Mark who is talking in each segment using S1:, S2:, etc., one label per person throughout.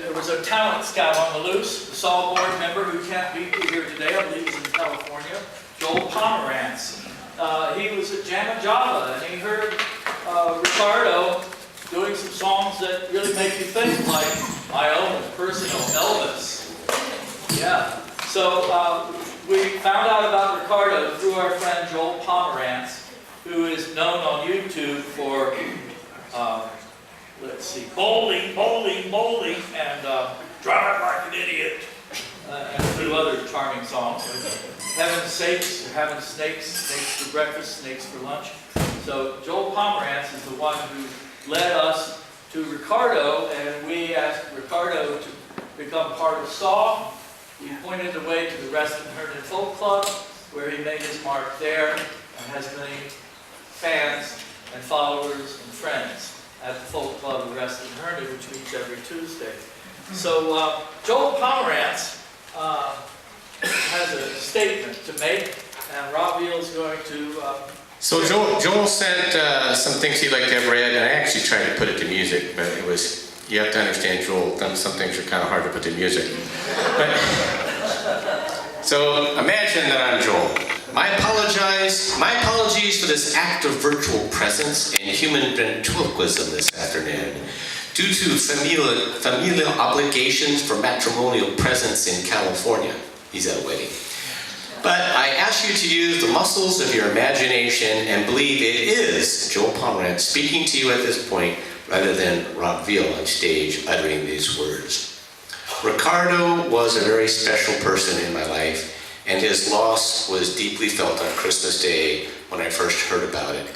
S1: there was a talent scout on the loose, the Saw board member who can't be here today, I believe he's in California, Joel Pomerantz. He was at Jam and Java, and he heard Ricardo doing some songs that really make you think, like my own personal Elvis. Yeah. So we found out about Ricardo through our friend Joel Pomerantz, who is known on YouTube for, let's see, bowling, and drive like an idiot, and a few other charming songs. Having steaks, having snakes for breakfast, snakes for lunch. So Joel Pomerantz is the one who led us to Ricardo, and we asked Ricardo to become part of SAW. He pointed the way to the Reston Herndon Folk Club, where he made his mark there, and has many fans and followers and friends at the Folk Club of Reston Herndon, which meets every Tuesday. So Joel Pomerantz has a statement to make, and Rob Veale is going to...
S2: So Joel sent some things he'd like to have read, and I actually tried to put it to music, but it was, you have to understand, Joel, some things are kind of hard to put to music. But, so imagine that I'm Joel. My apologies for this act of virtual presence and human ventriloquism this afternoon. Due to familial obligations for matrimonial presence in California. He's at a wedding. But I ask you to use the muscles of your imagination and believe it is Joel Pomerantz speaking to you at this point rather than Rob Veale on stage uttering these words. Ricardo was a very special person in my life, and his loss was deeply felt on Christmas Day when I first heard about it.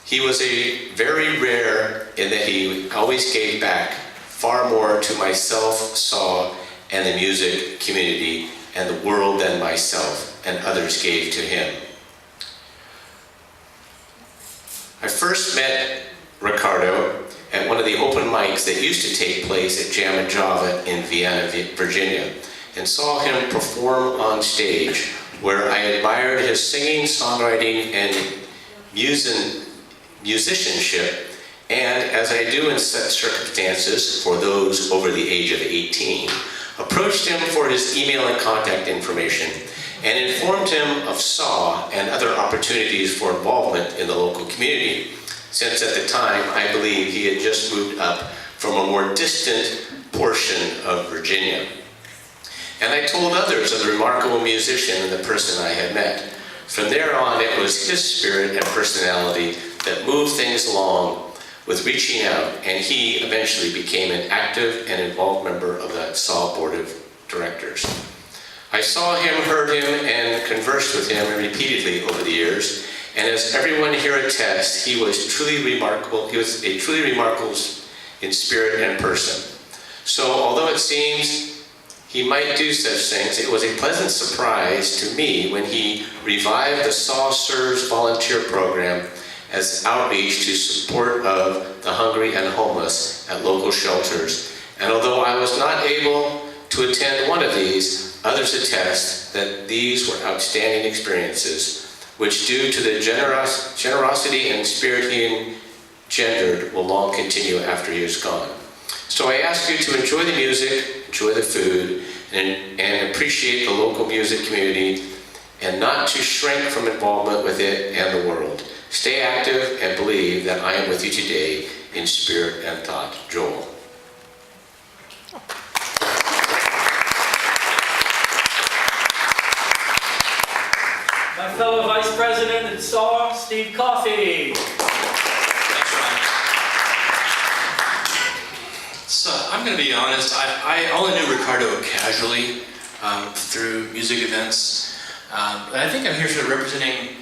S2: He was a very rare in that he always gave back far more to myself, SAW, and the music community and the world than myself and others gave to him. I first met Ricardo at one of the open mics that used to take place at Jam and Java in Veale, Virginia, and saw him perform on stage, where I admired his singing, songwriting, and musicianship, and as I do in such circumstances for those over the age of 18, approached him for his email and contact information, and informed him of SAW and other opportunities for involvement in the local community, since at the time I believe he had just moved up from a more distant portion of Virginia. And I told others of the remarkable musician and the person I had met. From there on, it was his spirit and personality that moved things along with reaching out, and he eventually became an active and involved member of that SAW board of directors. I saw him, heard him, and conversed with him repeatedly over the years, and as everyone here attests, he was truly remarkable. He was a truly remarkable in spirit and person. So although it seems he might do such things, it was a pleasant surprise to me when he revived the SAW Serves volunteer program as outreach to support of the hungry and homeless at local shelters. And although I was not able to attend one of these, others attest that these were outstanding experiences, which due to the generosity and spirit he engendered will long continue after he is gone. So I ask you to enjoy the music, enjoy the food, and appreciate the local music community, and not to shrink from involvement with it and the world. Stay active and believe that I am with you today in spirit and thought. Joel.
S1: My fellow Vice President and SAW, Steve Coffey.
S3: Thanks, Ryan. So, I'm going to be honest, I only knew Ricardo casually through music events. But I think I'm here sort of representing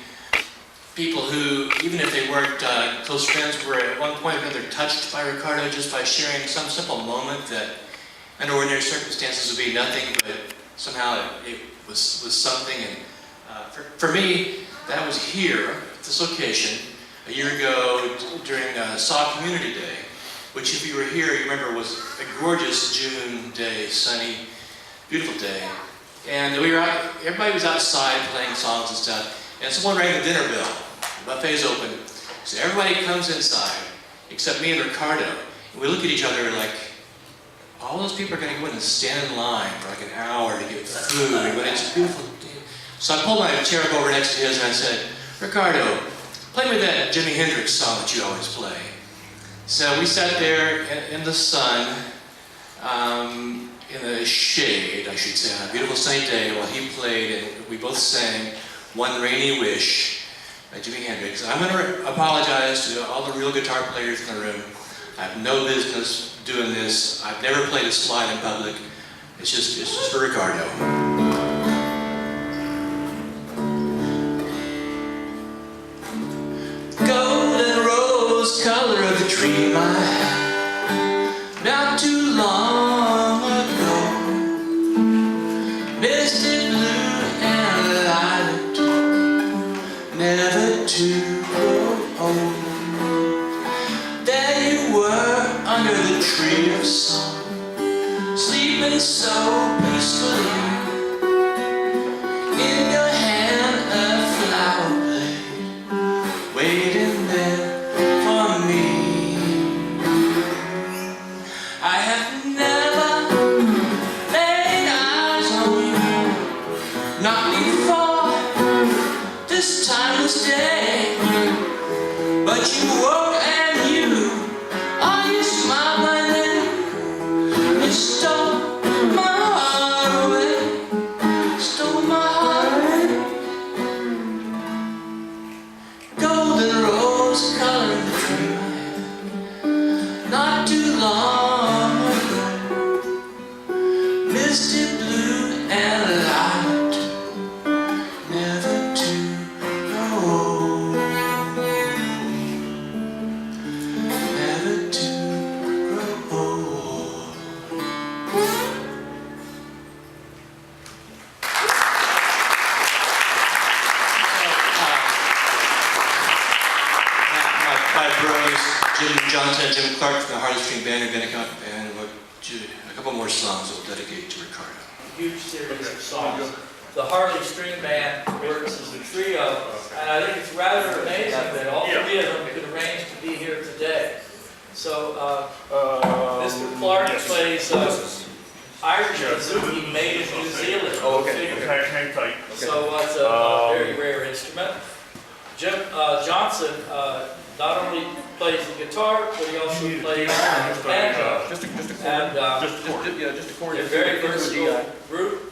S3: people who, even if they weren't close friends, were at one point or another touched by Ricardo just by sharing some simple moment that under ordinary circumstances would be nothing, but somehow it was something. And for me, that was here, at this location, a year ago during SAW Community Day, which if you were here, you remember was a gorgeous June day, sunny, beautiful day. And we were out, everybody was outside playing songs and stuff, and someone rang the dinner bell. The buffet's open, so everybody comes inside, except me and Ricardo. And we look at each other like, all those people are going to go in and stand in line for like an hour to get food, but it's a beautiful day. So I pulled my chair up over next to his and I said, Ricardo, play me that Jimi Hendrix song that you always play. So we sat there in the sun, in the shade, I should say, on a beautiful sunny day while he played, and we both sang One Rainy Wish by Jimi Hendrix. I'm going to apologize to all the real guitar players in the room. I have no business doing this. I've never played a slide in public. It's just for Ricardo. Golden rose color of the tree my hat, not too long ago. Misty blue and lilac, never to grow old. There you were under the tree of song, sleeping so peacefully. In your hand a flower blade, waiting there for me. I have never laid eyes on you, not before this timeless day. But you woke and you smiled my name. You stole my heart away, stole my heart away. Golden rose colored the tree, not too long ago. Misty blue and light, never to grow. Never to grow. My bros, Jim Johnson and Jim Clark from the Harley String Band are going to come up and a couple more songs that we'll dedicate to Ricardo.
S1: Huge series of songs. The Harley String Band works as a trio, and I think it's rather amazing that all three of them could arrange to be here today. So, Mr. Clark plays Irish bouzouki made in New Zealand.
S4: Oh, okay. Hang tight.
S1: So it's a very rare instrument. Jim Johnson not only plays the guitar, but he also plays the banjo.
S4: Just a
S1: And
S4: just a chord.
S1: they're a very versatile group.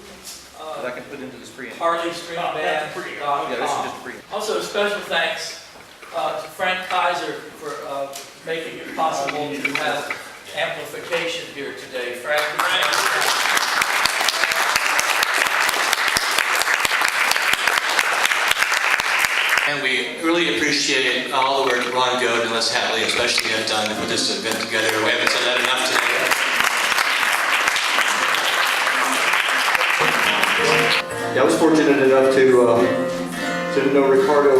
S4: That I can put into this preamp.
S1: Harley String Band.
S4: Yeah, this is just a preamp.
S1: Also, a special thanks to Frank Kaiser for making it possible to have amplification here today. Frank.
S3: And we really appreciate all the work that Ron Goad and Les Hatley especially have done to put this event together. We haven't said that enough today.
S5: Yeah, I was fortunate enough to know Ricardo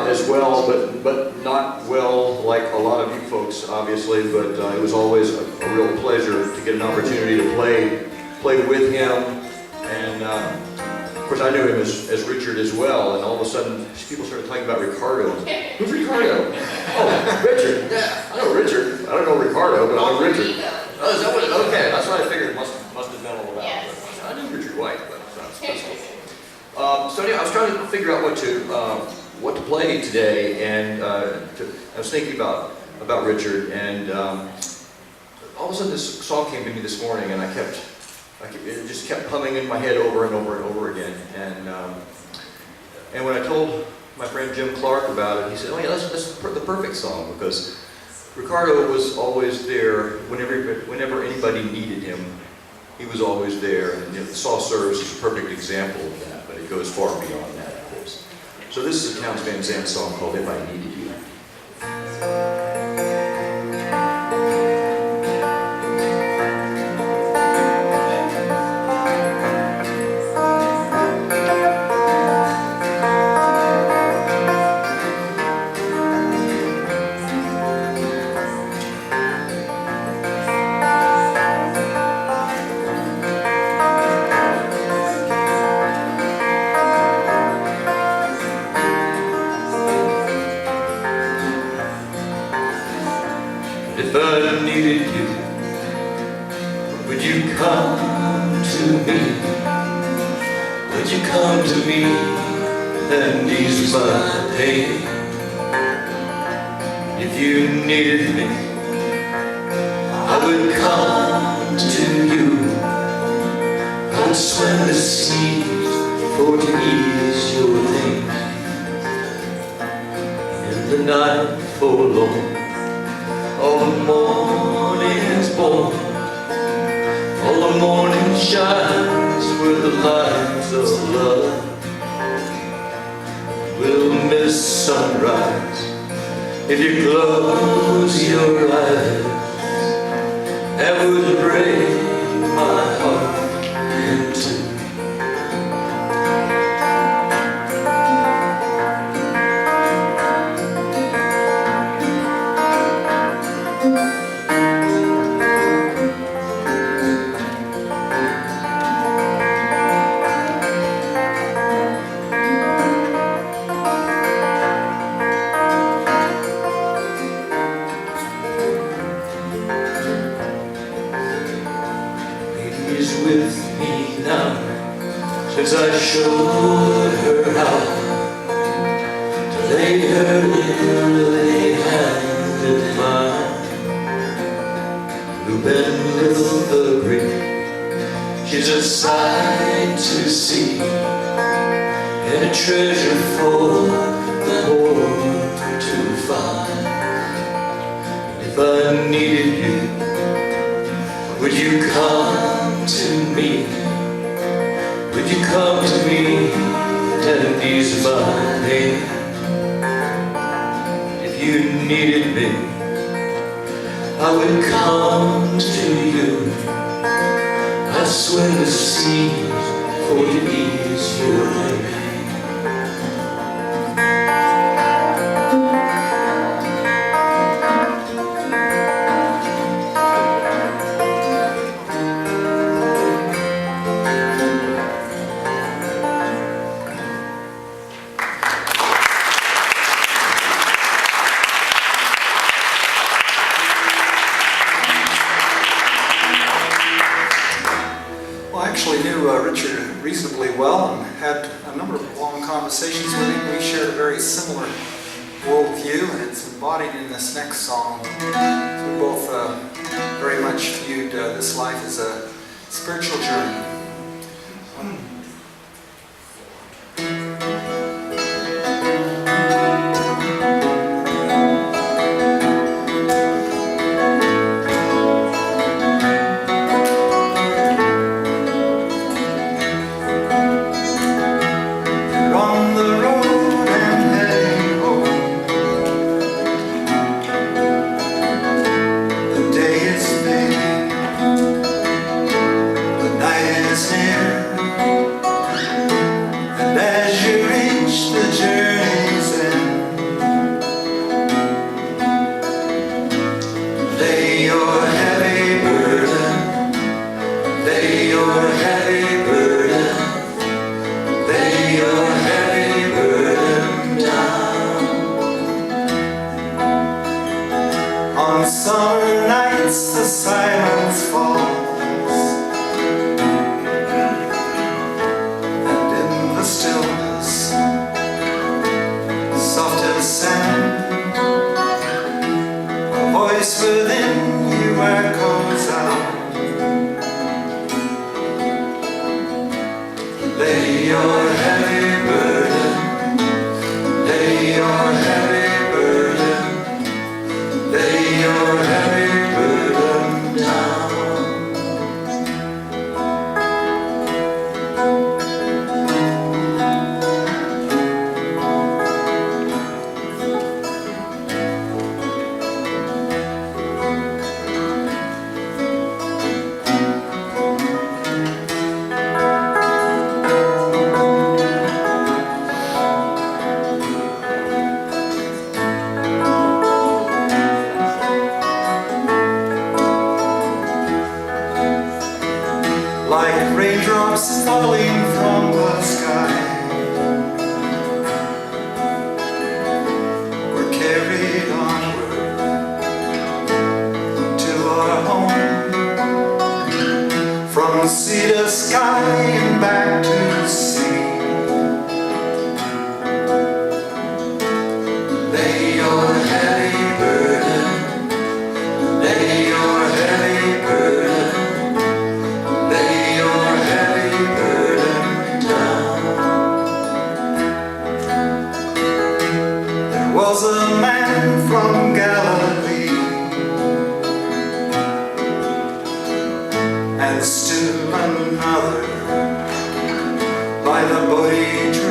S5: as well, but not well like a lot of you folks, obviously. But it was always a real pleasure to get an opportunity to play with him. And of course, I knew him as Richard as well. And all of a sudden, people started talking about Ricardo. Who's Ricardo? Oh, Richard. Yeah, I know Richard. I don't know Ricardo, but I know Richard. Oh, is that what? Okay, that's what I figured. It must have been all about. Yes. I knew Richard White, but that's so anyway, I was trying to figure out what to play today, and I was thinking about Richard, and all of a sudden this song came to me this morning, and it just kept humming in my head over and over and over again, and when I told my friend Jim Clark about it, he said, "Oh yeah, that's the perfect song, because Ricardo was always there whenever anybody needed him. He was always there, and the Saw Serves is a perfect example of that, but it goes far beyond that, of course." So this is a Townes Van Zandt song called If I Needed You. come to me? Would you come to me and ease my pain? If you needed me, I would come to you. I would swim the seas for to ease your pain. In the night forlorn, all the morning is born, all the morning shines with the lights of love. We'll miss sunrise if you close your eyes. That would break my heart in two. With me now, since I showed her how to lay her lily hand in mine. Ruben little agree, she's a sight to see, and a treasure for the Lord to find. If I needed you, would you come to me? Would you come to me and ease my pain? If you needed me, I would come to you. I'd swim the seas for to ease your pain.
S6: Richard reasonably well and had a number of long conversations with him. We shared a very similar worldview, and it's embodied in this next song. So we both very much viewed this life as a spiritual journey.
S7: Summer nights the silence falls, and in the stillness, soft as sand, a voice within you echoes out. Lay your heavy burden, lay your heavy burden, lay your heavy burden down. Like raindrops falling from the sky, we're carried onward to our home. From from sea to sky and back to sea. Lay your heavy burden, lay your heavy burden, lay your heavy burden down. There was a man from Galilee, and still another by the Bodhi tree.